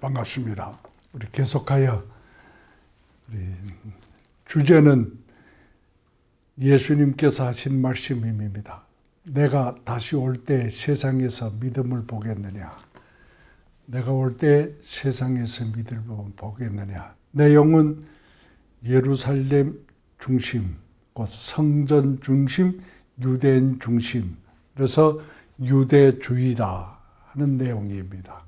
반갑습니다. 우리 계속하여 우리 주제는 예수님께서 하신 말씀입니다. 내가 다시 올 때 세상에서 믿음을 보겠느냐? 내가 올 때 세상에서 믿음을 보겠느냐? 내용은 예루살렘 중심, 곧 성전 중심, 유대인 중심, 그래서 유대주의다 하는 내용입니다.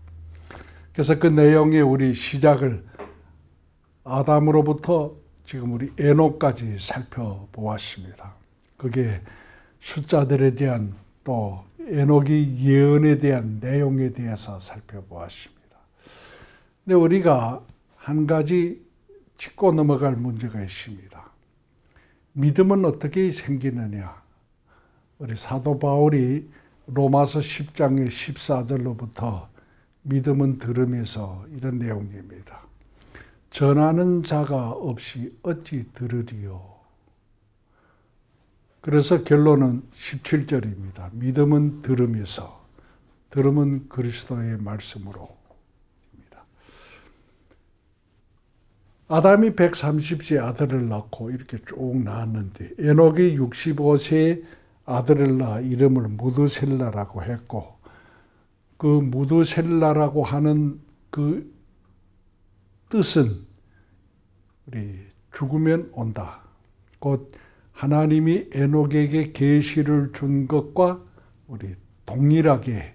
그래서 그 내용의 우리 시작을 아담으로부터 지금 우리 에녹까지 살펴보았습니다. 그게 숫자들에 대한 또 에녹이 예언에 대한 내용에 대해서 살펴보았습니다. 근데 우리가 한 가지 짚고 넘어갈 문제가 있습니다. 믿음은 어떻게 생기느냐? 우리 사도 바울이 로마서 10장의 14절로부터 믿음은 들음에서 이런 내용입니다. 전하는 자가 없이 어찌 들으리요? 그래서 결론은 17절입니다. 믿음은 들음에서, 들음은 그리스도의 말씀으로. 아담이 130세 아들을 낳고 이렇게 쭉 낳았는데 에녹이 65세에 아들을 낳아 이름을 무드셀라라고 했고, 그 무드셀라라고 하는 그 뜻은 우리 죽으면 온다. 곧 하나님이 에녹에게 계시를 준 것과 우리 동일하게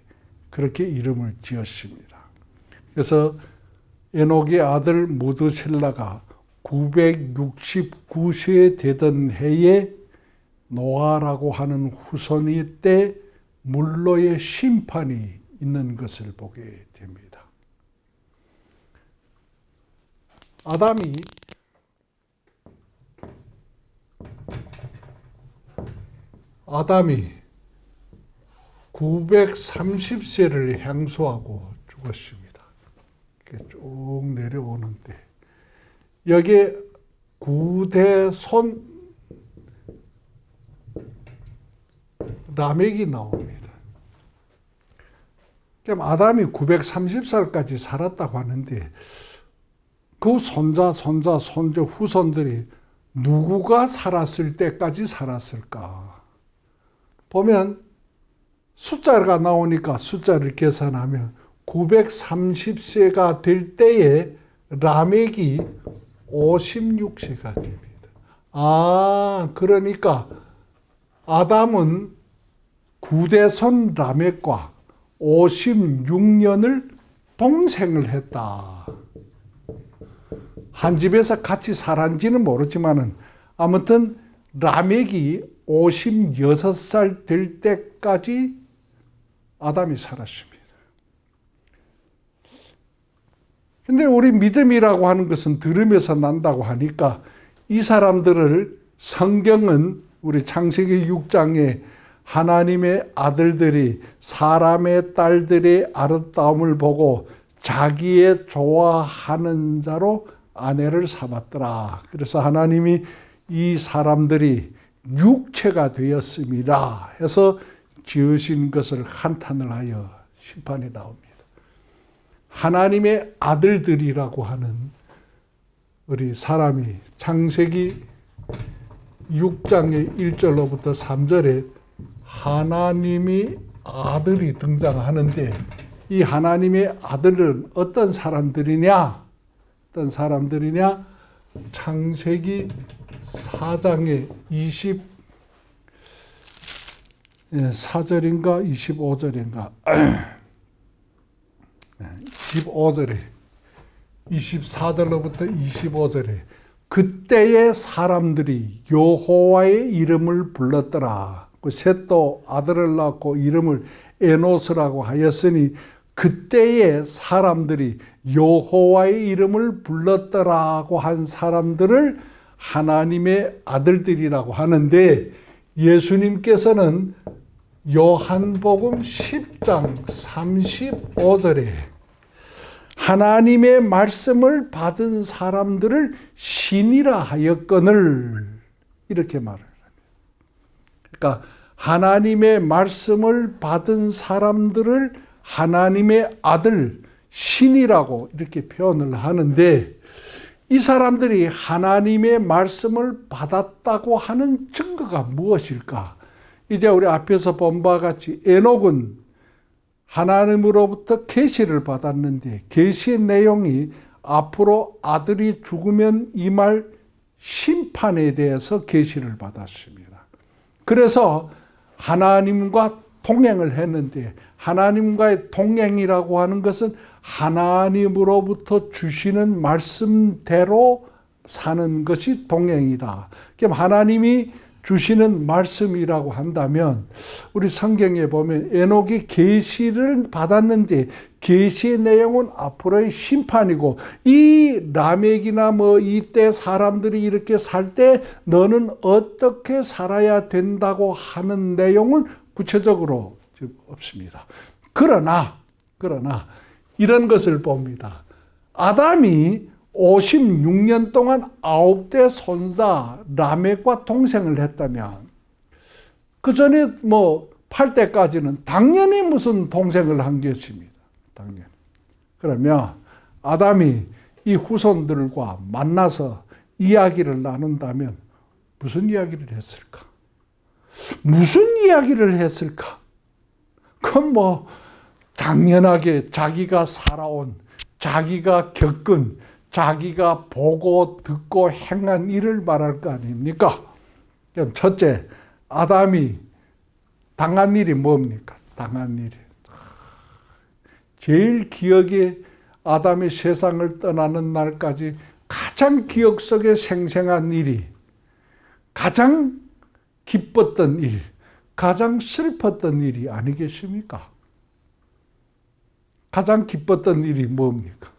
그렇게 이름을 지었습니다. 그래서 에녹의 아들 무드셀라가 969세 되던 해에 노아라고 하는 후손이 때 물로의 심판이 있는 것을 보게 됩니다. 아담이 아담이 930세를 향수하고 죽었습니다. 이렇게 쭉 내려오는데 여기에 구대손 라멕이 나옵니다. 그럼 아담이 930살까지 살았다고 하는데 그 손자, 손주, 후손들이 누구가 살았을 때까지 살았을까? 보면 숫자가 나오니까 숫자를 계산하면 930세가 될 때에 라멕이 56세가 됩니다. 그러니까 아담은 구대손 라멕과 56년을 동생을 했다. 한 집에서 같이 살았는지는 모르지만은 아무튼 라멕이 56살 될 때까지 아담이 살았습니다. 근데 우리 믿음이라고 하는 것은 들음에서 난다고 하니까 이 사람들을 성경은 우리 창세기 6장에 하나님의 아들들이 사람의 딸들의 아름다움을 보고 자기의 좋아하는 자로 아내를 삼았더라. 그래서 하나님이 이 사람들이 육체가 되었습니다 해서 지으신 것을 한탄을 하여 심판이 나옵니다. 하나님의 아들들이라고 하는 우리 사람이 창세기 6장의 1절로부터 3절에 하나님이 아들이 등장하는데 이 하나님의 아들은 어떤 사람들이냐? 어떤 사람들이냐? 창세기 4장의 24절인가 25절인가 15절에 24절로부터 25절에 그때의 사람들이 여호와의 이름을 불렀더라. 그 셋도 아들을 낳고 이름을 에노스라고 하였으니 그때의 사람들이 여호와의 이름을 불렀더라고 한 사람들을 하나님의 아들들이라고 하는데 예수님께서는 요한복음 10장 35절에 하나님의 말씀을 받은 사람들을 신이라 하였거늘 이렇게 말을 합니다. 그러니까 하나님의 말씀을 받은 사람들을 하나님의 아들, 신이라고 이렇게 표현을 하는데, 이 사람들이 하나님의 말씀을 받았다고 하는 증거가 무엇일까? 이제 우리 앞에서 본 바와 같이 에녹은 하나님으로부터 계시를 받았는데, 계시의 내용이 앞으로 아들이 죽으면 임할 심판에 대해서 계시를 받았습니다. 그래서 하나님과 동행을 했는데, 하나님과의 동행이라고 하는 것은 하나님으로부터 주시는 말씀대로 사는 것이 동행이다. 그럼 하나님이 주시는 말씀이라고 한다면, 우리 성경에 보면 에녹이 계시를 받았는데 계시의 내용은 앞으로의 심판이고, 이 라멕이나 이때 사람들이 이렇게 살 때 너는 어떻게 살아야 된다고 하는 내용은 구체적으로 없습니다. 그러나 이런 것을 봅니다. 아담이 56년 동안 9대 손자 라멕과 동생을 했다면, 그 전에 8대까지는 당연히 무슨 동생을 한 것입니다. 당연히. 그러면 아담이 이 후손들과 만나서 이야기를 나눈다면 무슨 이야기를 했을까? 무슨 이야기를 했을까? 그건 당연하게 자기가 살아온, 자기가 겪은, 자기가 보고 듣고 행한 일을 말할 거 아닙니까? 그럼 첫째, 아담이 당한 일이 뭡니까? 당한 일이. 제일 기억에 아담이 세상을 떠나는 날까지 가장 기억 속에 생생한 일이, 가장 기뻤던 일, 가장 슬펐던 일이 아니겠습니까? 가장 기뻤던 일이 뭡니까?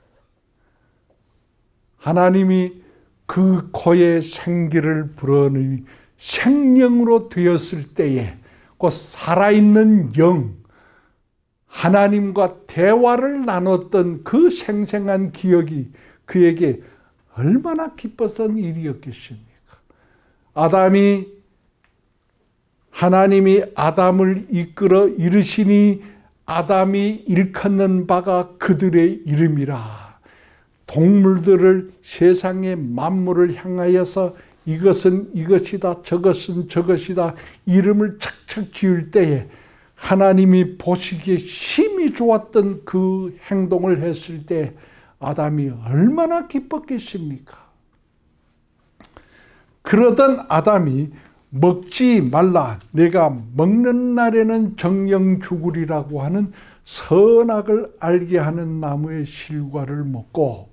하나님이 그 코에 생기를 불어넣으니 생명으로 되었을 때에 그 살아있는 영, 하나님과 대화를 나눴던 그 생생한 기억이 그에게 얼마나 기뻤던 일이었겠습니까? 하나님이 아담을 이끌어 이르시니 아담이 일컫는 바가 그들의 이름이라. 동물들을, 세상의 만물을 향하여서 이것은 이것이다, 저것은 저것이다 이름을 착착 지을 때에 하나님이 보시기에 심히 좋았던 그 행동을 했을 때 아담이 얼마나 기뻤겠습니까? 그러던 아담이 먹지 말라, 내가 먹는 날에는 정령 죽으리라고 하는 선악을 알게 하는 나무의 실과를 먹고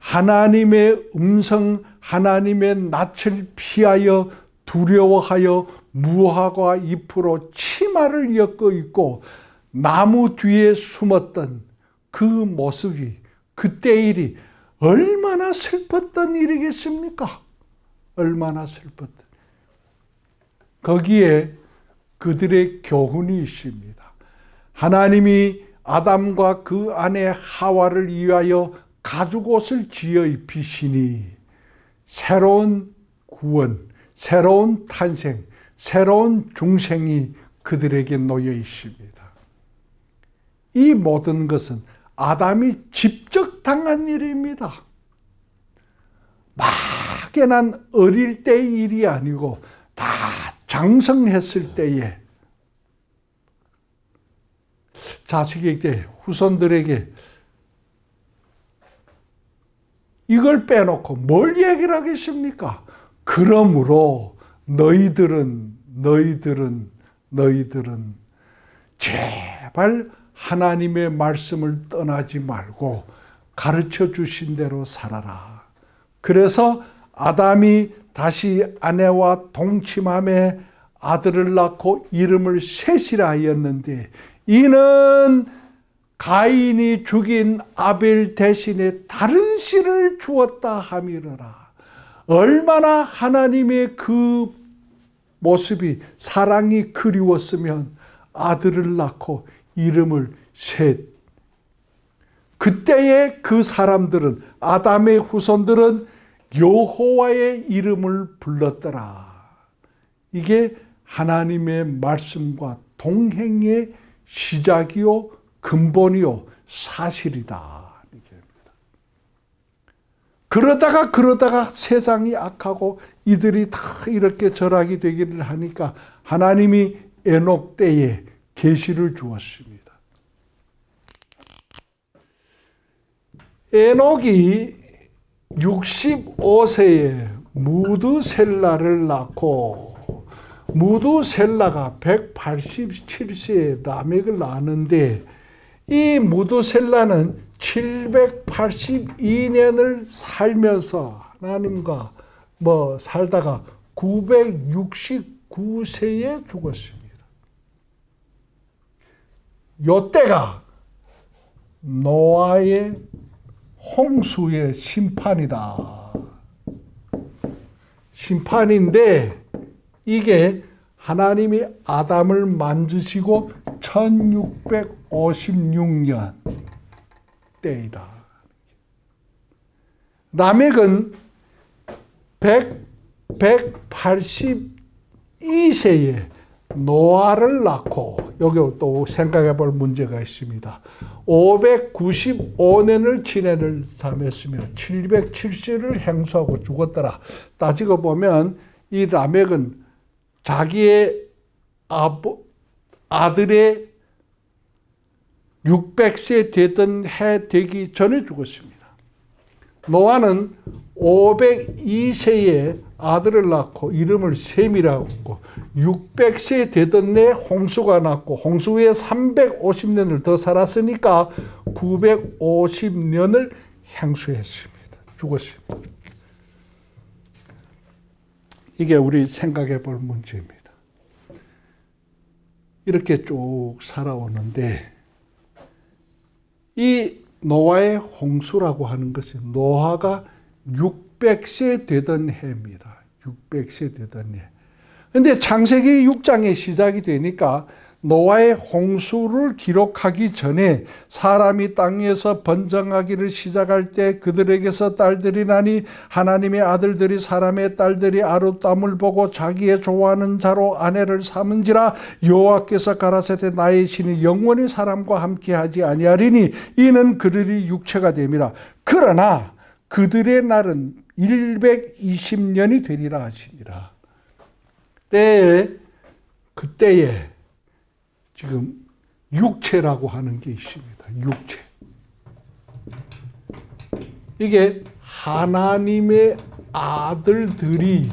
하나님의 음성, 하나님의 낯을 피하여 두려워하여 무화과 잎으로 치마를 엮어 입고 나무 뒤에 숨었던 그 모습이, 그때 일이 얼마나 슬펐던 일이겠습니까? 얼마나 슬펐던. 거기에 그들의 교훈이 있습니다. 하나님이 아담과 그 아내 하와를 위하여 가죽옷을 지어 입히시니 새로운 구원, 새로운 탄생, 새로운 중생이 그들에게 놓여 있습니다. 이 모든 것은 아담이 직접 당한 일입니다. 막연한 어릴 때의 일이 아니고 다 장성했을 때에 자식에게, 후손들에게 이걸 빼놓고 뭘 얘기를 하겠습니까? 그러므로 너희들은 제발 하나님의 말씀을 떠나지 말고 가르쳐 주신 대로 살아라. 그래서 아담이 다시 아내와 동침함에 아들을 낳고 이름을 셋이라 하였는데, 이는 가인이 죽인 아벨 대신에 다른 씨를 주었다 함이러라. 얼마나 하나님의 그 모습이, 사랑이 그리웠으면 아들을 낳고 이름을 셋. 그때의 그 사람들은, 아담의 후손들은 여호와의 이름을 불렀더라. 이게 하나님의 말씀과 동행의 시작이요 근본이요 사실이다. 그러다가 세상이 악하고 이들이 다 이렇게 절하게 되기를 하니까 하나님이 에녹 때에 계시를 주었습니다. 에녹이 65세에 무드셀라를 낳고 무드셀라가 187세에 라멕을 낳았는데 이 무드셀라는 782년을 살면서 하나님과 살다가 969세에 죽었습니다. 요때가 노아의 홍수의 심판이다. 심판인데 이게 하나님이 아담을 만드시고 1656년 때이다. 라멕은 182세에 노아를 낳고 여기 또 생각해 볼 문제가 있습니다. 595년을 진해를 삼았으며 707세를 행수하고 죽었더라. 따지고 보면 이 라멕은 자기의 아들의 600세 되던 해 되기 전에 죽었습니다. 노아는 502세에 아들을 낳고 이름을 셈이라고 했고 600세 되던 해 홍수가 났고 홍수 후에 350년을 더 살았으니까 950년을 행수했습니다. 죽었습니다. 이게 우리 생각해 볼 문제입니다. 이렇게 쭉 살아오는데 이 노아의 홍수라고 하는 것이 노아가 600세 되던 해입니다. 600세 되던 해. 그런데 창세기 6장에 시작이 되니까 노아의 홍수를 기록하기 전에 사람이 땅에서 번성하기를 시작할 때 그들에게서 딸들이 나니 하나님의 아들들이 사람의 딸들이 아름다움을 보고 자기의 좋아하는 자로 아내를 삼은지라 여호와께서 가라사대 나의 신이 영원히 사람과 함께하지 아니하리니 이는 그들이 육체가 됨이라. 그러나 그들의 날은 120년이 되리라 하시니라. 그때에 지금 육체라고 하는 게 있습니다. 육체. 이게 하나님의 아들들이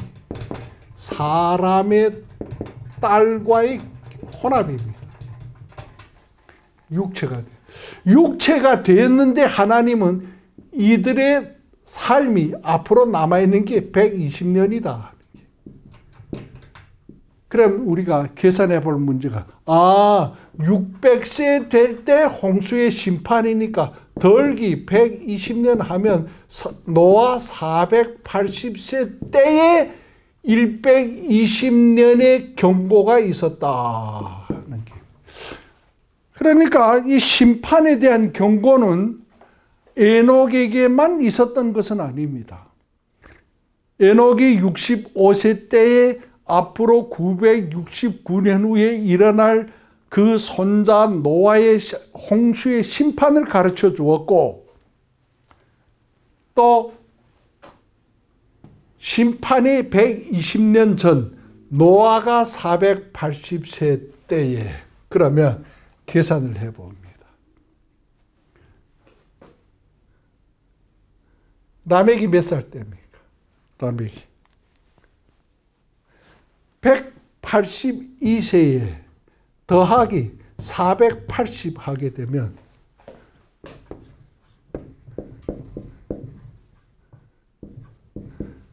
사람의 딸과의 혼합입니다. 육체가 됐는데 하나님은 이들의 삶이 앞으로 남아있는 게 120년이다. 그럼 우리가 계산해 볼 문제가 600세 될 때 홍수의 심판이니까 덜기 120년 하면 노아 480세 때에 120년의 경고가 있었다는 게. 그러니까 이 심판에 대한 경고는 에녹에게만 있었던 것은 아닙니다. 에녹이 65세 때에 앞으로 969년 후에 일어날 그 손자 노아의 홍수의 심판을 가르쳐 주었고 또 심판이 120년 전 노아가 480세 때에 그러면 계산을 해봅니다. 라멕이 몇 살 때입니까? 라멕이 182세에 더하기 480 하게 되면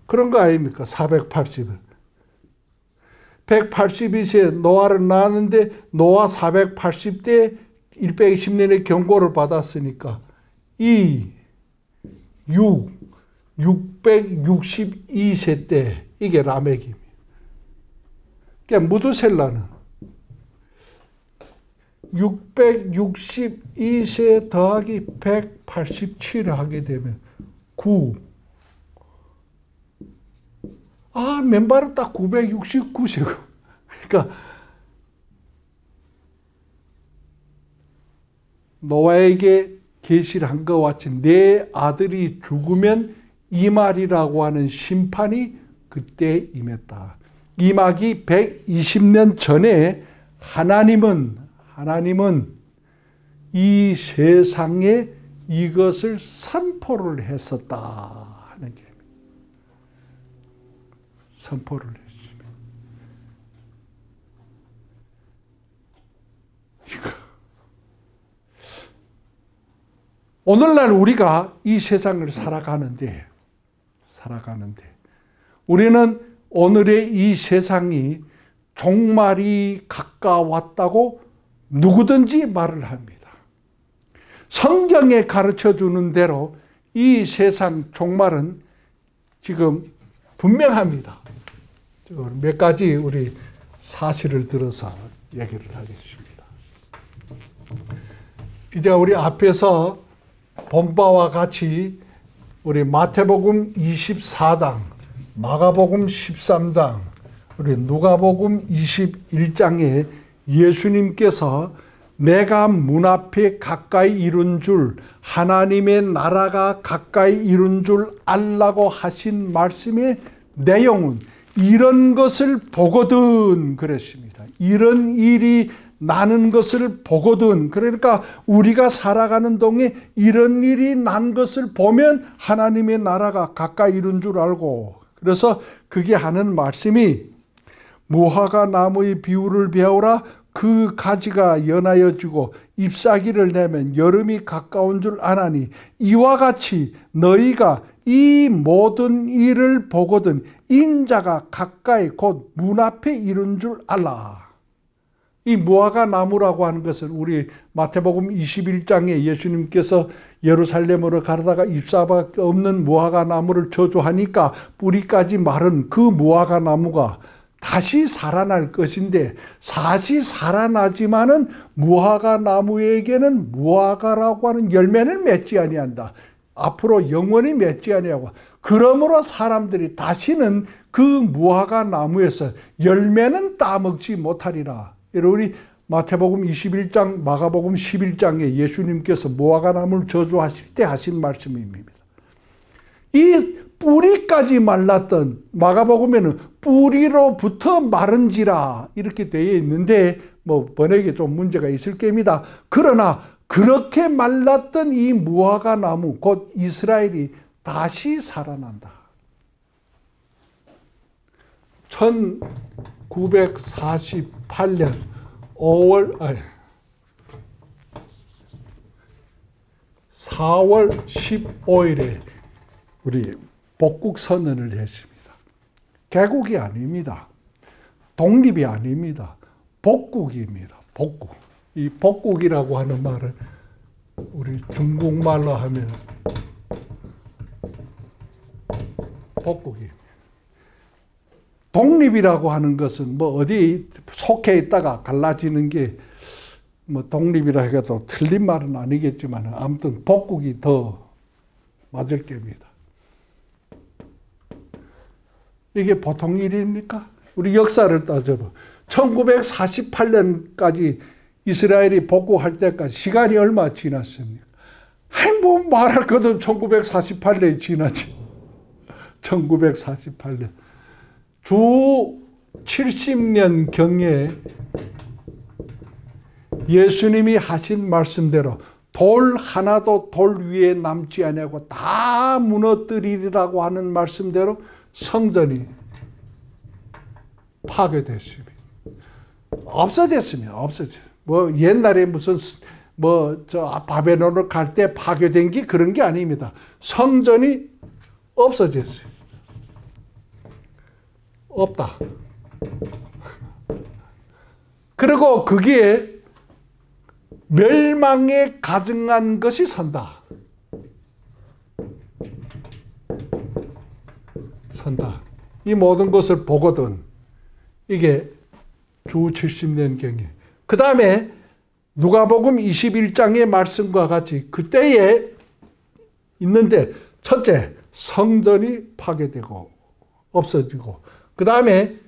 그런 거 아닙니까? 480을. 182세에 노아를 낳았는데 노아 480대 120년의 경고를 받았으니까 662세 때 이게 라멕입니다. 그러니까 무드셀라는 662세 더하기 187을 하게 되면 9. 맨발은 딱 969세고. 그러니까 노아에게 계시를 한 것과 같이 내 아들이 죽으면 이 말이라고 하는 심판이 그때 임했다. 임하기 120년 전에 하나님은 이 세상에 이것을 선포를 했었다 하는 게 선포를 했습니다. 오늘날 우리가 이 세상을 살아가는데 우리는 오늘의 이 세상이 종말이 가까웠다고 누구든지 말을 합니다. 성경에 가르쳐주는 대로 이 세상 종말은 지금 분명합니다. 몇 가지 우리 사실을 들어서 얘기를 하겠습니다. 이제 우리 앞에서 본 바와 같이 우리 마태복음 24장, 마가복음 13장, 우리 누가복음 21장에 예수님께서 내가 문 앞에 가까이 이룬 줄, 하나님의 나라가 가까이 이룬 줄 알라고 하신 말씀의 내용은 이런 것을 보거든 그랬습니다. 이런 일이 나는 것을 보거든. 그러니까 우리가 살아가는 동에 이런 일이 난 것을 보면 하나님의 나라가 가까이 이룬 줄 알고, 그래서 그게 하는 말씀이 무화과 나무의 비유를 배우라. 그 가지가 연하여지고 잎사귀를 내면 여름이 가까운 줄 아나니 이와 같이 너희가 이 모든 일을 보거든 인자가 가까이 곧 문 앞에 이른 줄 알라. 이 무화과 나무라고 하는 것은 우리 마태복음 21장에 예수님께서 예루살렘으로 가다가 잎사밖에 없는 무화과 나무를 저주하니까 뿌리까지 마른 그 무화과 나무가 다시 살아날 것인데, 다시 살아나지만은 무화과 나무에게는 무화과라고 하는 열매는 맺지 아니한다. 앞으로 영원히 맺지 아니하고, 그러므로 사람들이 다시는 그 무화과 나무에서 열매는 따먹지 못하리라. 우리 마태복음 21장, 마가복음 11장에 예수님께서 무화과 나무를 저주하실 때 하신 말씀입니다. 이 뿌리까지 말랐던, 마가복음에는 뿌리로부터 마른지라 이렇게 되어 있는데 뭐 번역에 좀 문제가 있을 겁니다. 그러나 그렇게 말랐던 이 무화과 나무 곧 이스라엘이 다시 살아난다. 1948년 4월 15일에 우리 복국 선언을 했습니다. 개국이 아닙니다. 독립이 아닙니다. 복국입니다. 복국. 이 복국이라고 하는 말은 우리 중국말로 하면 복국입니다. 독립이라고 하는 것은 뭐 어디 속해 있다가 갈라지는 게 뭐 독립이라 해도 틀린 말은 아니겠지만 아무튼 복국이 더 맞을 겁니다. 이게 보통 일입니까? 우리 역사를 따져봐. 1948년까지 이스라엘이 복국할 때까지 시간이 얼마 지났습니까? 뭐 말할 것도 1948년이 지나지. 1948년. 주 70년 경에 예수님이 하신 말씀대로 돌 하나도 돌 위에 남지 아니하고 다 무너뜨리리라고 하는 말씀대로 성전이 파괴됐습니다. 없어졌습니다. 뭐 옛날에 무슨 뭐 저 바벨론을 갈 때 파괴된 게 그런 게 아닙니다. 성전이 없어졌어요. 없다. 그리고 그게 멸망에 가증한 것이 선다. 이 모든 것을 보거든. 이게 주 70년 경에. 그 다음에 누가복음 21장의 말씀과 같이 그때에 있는데 첫째, 성전이 파괴되고 없어지고, 그 다음에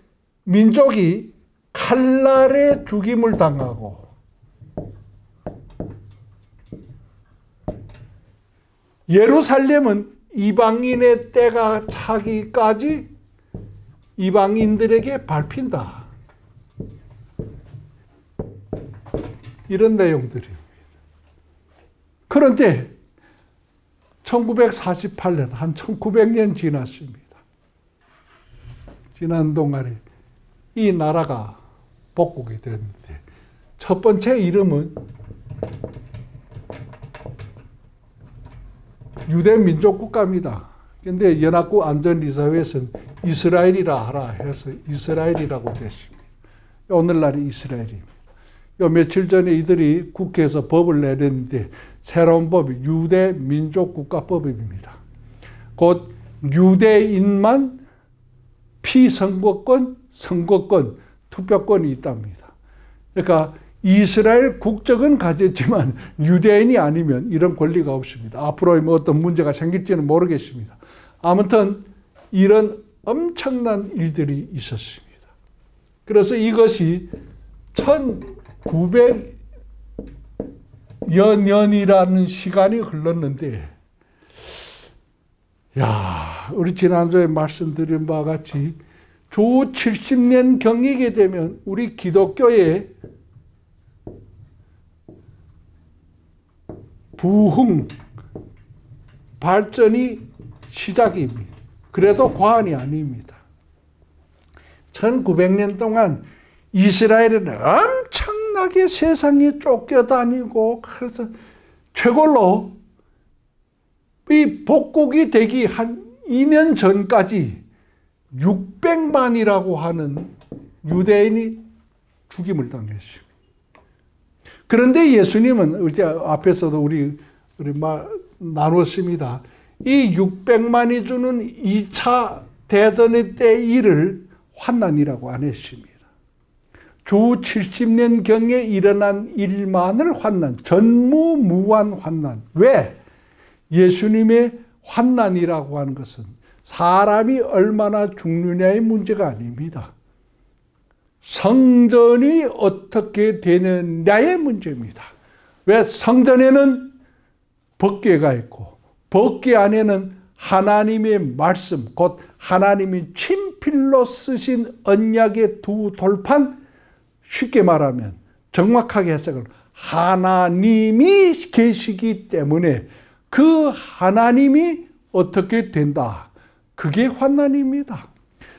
민족이 칼날에 죽임을 당하고, 예루살렘은 이방인의 때가 차기까지 이방인들에게 밟힌다. 이런 내용들입니다. 그런데 1948년, 한 1900년 지났습니다. 지난 동안에 이 나라가 복국이 됐는데 첫 번째 이름은 유대민족국가입니다. 그런데 연합국 안전이사회에서는 이스라엘이라 하라 해서 이스라엘이라고 됐습니다. 오늘날의 이스라엘입니다. 요 며칠 전에 이들이 국회에서 법을 내렸는데 새로운 법이 유대민족국가법입니다. 곧 유대인만 피선거권, 선거권, 투표권이 있답니다. 그러니까 이스라엘 국적은 가졌지만 유대인이 아니면 이런 권리가 없습니다. 앞으로 뭐 어떤 문제가 생길지는 모르겠습니다. 아무튼 이런 엄청난 일들이 있었습니다. 그래서 이것이 1900여 년이라는 시간이 흘렀는데, 우리 지난주에 말씀드린 바와 같이 주 70년 경이게 되면 우리 기독교의 부흥, 발전이 시작입니다. 그래도 과언이 아닙니다. 1900년 동안 이스라엘은 엄청나게 세상에 쫓겨다니고, 그래서 최고로 이 복국이 되기 한 2년 전까지 600만이라고 하는 유대인이 죽임을 당했습니다. 그런데 예수님은 이제 앞에서도 우리 나눴습니다. 이 600만이 주는 2차 대전의 때 일을 환난이라고 안 했습니다. 주 70년경에 일어난 일만을 환난, 전무무한 환난. 왜? 예수님의 환난이라고 하는 것은 사람이 얼마나 죽느냐의 문제가 아닙니다. 성전이 어떻게 되느냐의 문제입니다. 왜? 성전에는 법궤가 있고 법궤 안에는 하나님의 말씀, 곧 하나님이 친필로 쓰신 언약의 두 돌판, 쉽게 말하면 정확하게 해석을 하나님이 계시기 때문에 그 하나님이 어떻게 된다. 그게 환난입니다.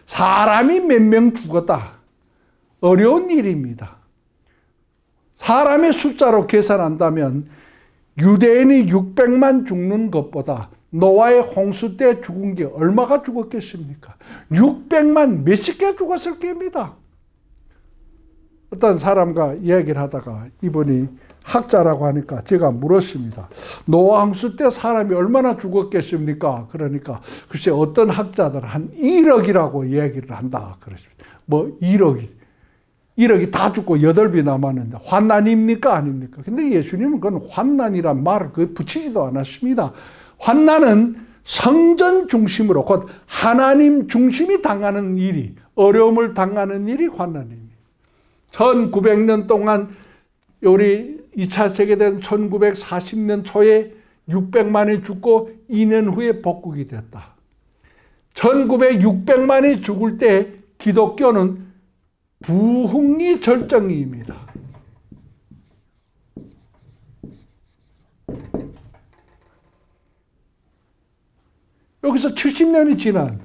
사람이 몇 명 죽었다. 어려운 일입니다. 사람의 숫자로 계산한다면 유대인이 600만 죽는 것보다 노아의 홍수 때 죽은 게 얼마가 죽었겠습니까? 600만 몇십 개 죽었을 겁니다. 어떤 사람과 이야기를 하다가 이분이 학자라고 하니까 제가 물었습니다. 노아 홍수 때 사람이 얼마나 죽었겠습니까? 그러니까 글쎄 어떤 학자들은 한 1억이라고 이야기를 한다. 그러십니다. 뭐 1억이 다 죽고 8배 남았는데 환난입니까? 아닙니까? 근데 예수님은 그건 환난이란 말을 붙이지도 않았습니다. 환난은 성전 중심으로 곧 하나님 중심이 당하는 일이, 어려움을 당하는 일이 환난입니다. 1900년 동안 우리 2차 세계대전 1940년 초에 600만이 죽고 2년 후에 복국이 됐다. 1900만 죽을 때 기독교는 부흥이 절정입니다. 여기서 70년이 지난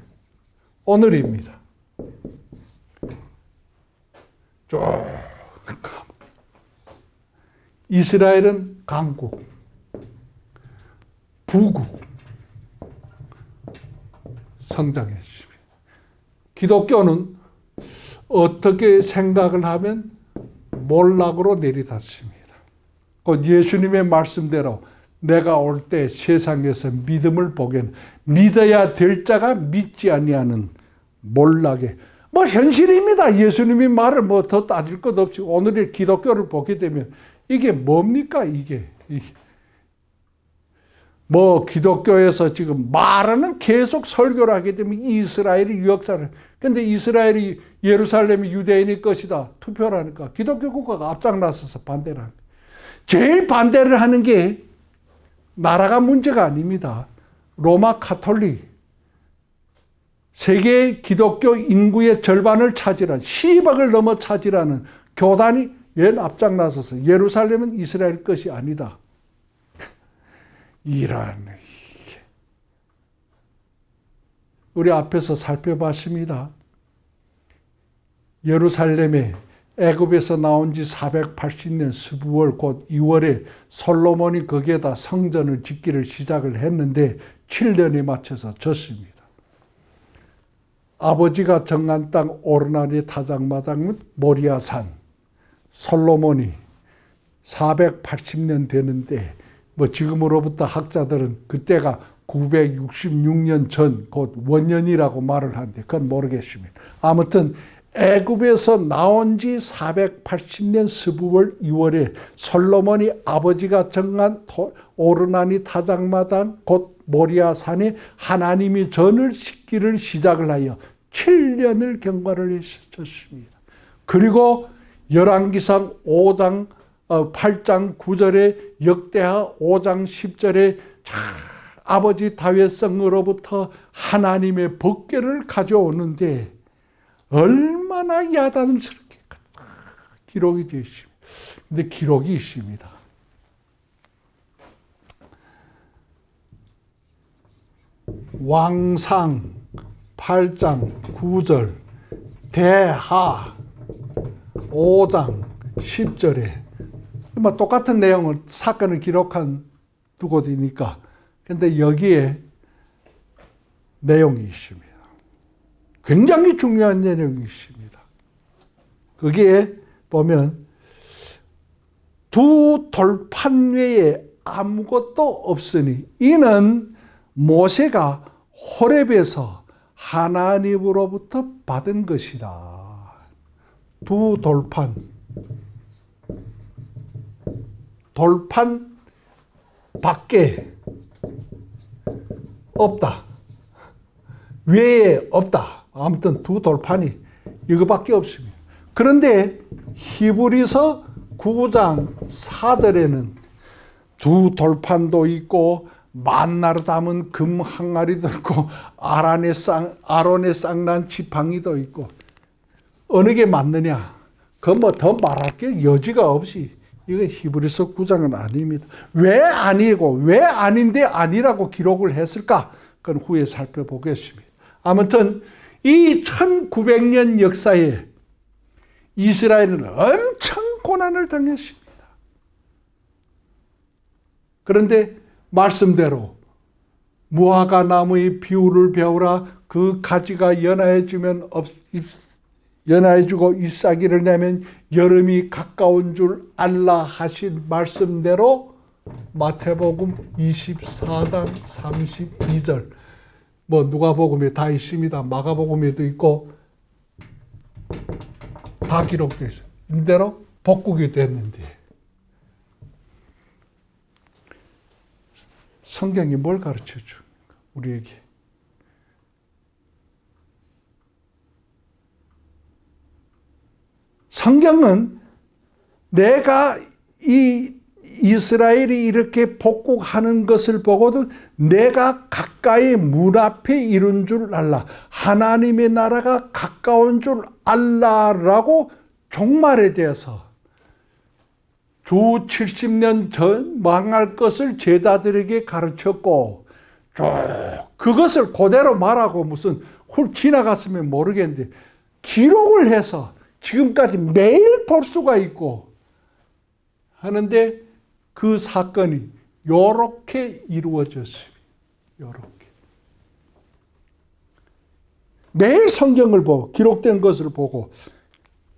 오늘입니다. 쭉 이스라엘은 강국, 부국, 성장했습니다. 기독교는 어떻게 생각을 하면 몰락으로 내리닫습니다. 곧 예수님의 말씀대로 내가 올 때 세상에서 믿음을 보겐 믿어야 될 자가 믿지 아니하는 몰락에, 뭐 현실입니다. 예수님이 말을 뭐 더 따질 것 없이 오늘의 기독교를 보게 되면 이게 뭡니까? 이게 뭐 기독교에서 지금 말하는 계속 설교를 하게 되면 이스라엘이 역사를, 근데 이스라엘이 예루살렘이 유대인의 것이다 투표를 하니까 기독교 국가가 앞장 나서서 반대를 합니다. 제일 반대를 하는 게 나라가 문제가 아닙니다. 로마 카톨릭, 세계 기독교 인구의 절반을 차지하는 10억을 넘어 차지하는 교단이 웬 앞장 나서서 예루살렘은 이스라엘 것이 아니다. 이런, 우리 앞에서 살펴봤습니다. 예루살렘에 애굽에서 나온 지 480년 12월 곧 2월에 솔로몬이 거기에다 성전을 짓기를 시작을 했는데 7년에 맞춰서 졌습니다. 아버지가 정한 땅 오르나니 타작마당 모리아산, 솔로몬이 480년 되는데 지금으로부터 학자들은 그때가 966년 전 곧 원년이라고 말을 하는데 그건 모르겠습니다. 아무튼 애굽에서 나온 지 480년 12월 2월에 솔로몬이 아버지가 정한 오르나니 타작마당 곧 모리아산에 하나님이 전을 짓기를 시작을 하여 7년을 경과를 했었습니다. 그리고 열왕기상 5장 8장 9절에 역대하 5장 10절에 아버지 다윗 성으로부터 하나님의 법궤를 가져오는데 얼마나 야단스럽게 기록이 되어 있습니다. 근데 기록이 있습니다. 왕상 8장 9절, 대하 5장 10절에 똑같은 내용을 사건을 기록한 두 곳이니까 근데 여기에 내용이 있습니다. 굉장히 중요한 내용이 있습니다. 거기에 보면 두 돌판 외에 아무것도 없으니 이는 모세가 호렙에서 하나님으로부터 받은 것이다. 두 돌판. 돌판 밖에 없다. 외에 없다. 아무튼 두 돌판이 이거밖에 없습니다. 그런데 히브리서 9장 4절에는 두 돌판도 있고 만나로 담은 금 항아리도 있고 아론의 쌍난 지팡이도 있고 어느 게 맞느냐? 그건 뭐 더 말할 게 여지가 없이 이거 히브리서 9장은 아닙니다. 왜 아니고 왜 아닌데 아니라고 기록을 했을까? 그건 후에 살펴보겠습니다. 아무튼 이 1900년 역사에 이스라엘은 엄청 고난을 당했습니다. 그런데 말씀대로 무화과 나무의 비율을 배우라 그 가지가 연하해지고 잎사귀를 내면 여름이 가까운 줄 알라 하신 말씀대로 마태복음 24장 32절 누가복음에 다 있습니다. 마가복음에도 있고 다 기록되어 있어요. 이대로 복국이 됐는데 성경이 뭘 가르쳐 줍니까? 우리에게. 성경은 내가 이 이스라엘이 이렇게 복국하는 것을 보고도 내가 가까이 문 앞에 이룬 줄 알라. 하나님의 나라가 가까운 줄 알라라고 종말에 대해서 주 70년 전 망할 것을 제자들에게 가르쳤고 쭉 그것을 그대로 말하고 무슨 훌 지나갔으면 모르겠는데 기록을 해서 지금까지 매일 볼 수가 있고 하는데 그 사건이 요렇게 이루어졌습니다. 요렇게. 매일 성경을 보고 기록된 것을 보고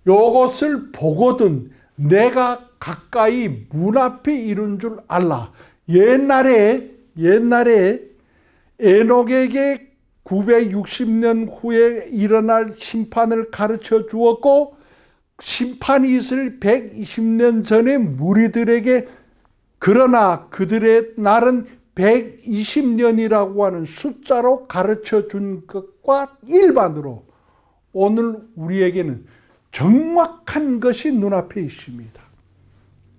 요것을 보거든 내가 가까이 문 앞에 이룬 줄 알라. 옛날에 에녹에게 960년 후에 일어날 심판을 가르쳐 주었고 심판이 있을 120년 전에 무리들에게 그러나 그들의 날은 120년이라고 하는 숫자로 가르쳐 준 것과 일반으로 오늘 우리에게는 정확한 것이 눈앞에 있습니다.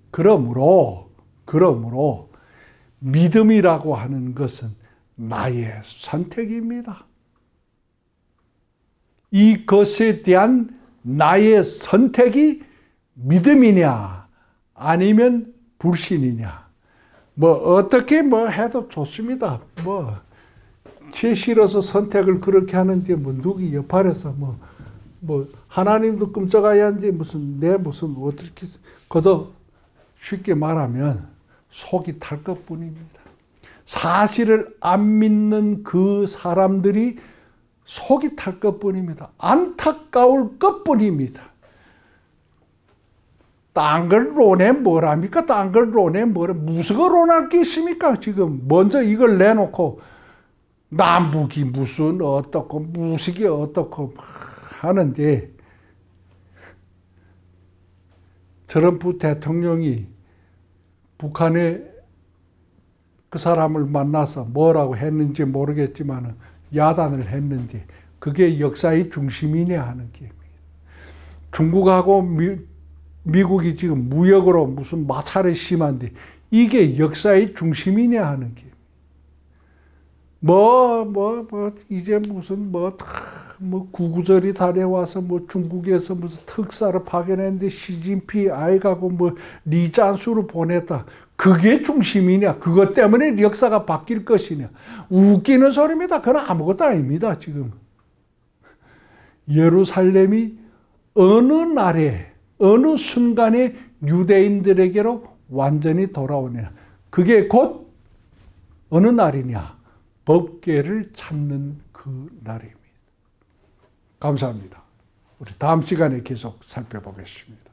그러므로 믿음이라고 하는 것은 나의 선택입니다. 이것에 대한 나의 선택이 믿음이냐 아니면 불신이냐, 어떻게 해도 좋습니다. 제 싫어서 선택을 그렇게 하는데 누구 옆아래서 하나님도 끔찍하야지 무슨 어떻게 그저 쉽게 말하면 속이 탈 것뿐입니다. 사실을 안 믿는 그 사람들이 속이 탈 것뿐입니다. 안타까울 것뿐입니다. 딴 걸 론해 뭐랍니까? 딴 걸 론해 무슨 걸 론할 게 있습니까? 지금 먼저 이걸 내놓고 남북이 무슨 어떻고 무식이 어떻고 하는데, 트럼프 대통령이 북한에 그 사람을 만나서 뭐라고 했는지 모르겠지만 야단을 했는지 그게 역사의 중심이냐 하는 게입니다. 중국하고 미국이 지금 무역으로 무슨 마찰이 심한데 이게 역사의 중심이냐 하는 게. 이제 무슨 구구절이 다녀와서 중국에서 무슨 특사를 파견했는데 시진핑 아이가고 리짠수를 보냈다. 그게 중심이냐? 그것 때문에 역사가 바뀔 것이냐? 웃기는 소리입니다. 그건 아무것도 아닙니다, 지금. 예루살렘이 어느 날에, 어느 순간에 유대인들에게로 완전히 돌아오냐. 그게 곧 어느 날이냐? 법궤를 찾는 그 날입니다. 감사합니다. 우리 다음 시간에 계속 살펴보겠습니다.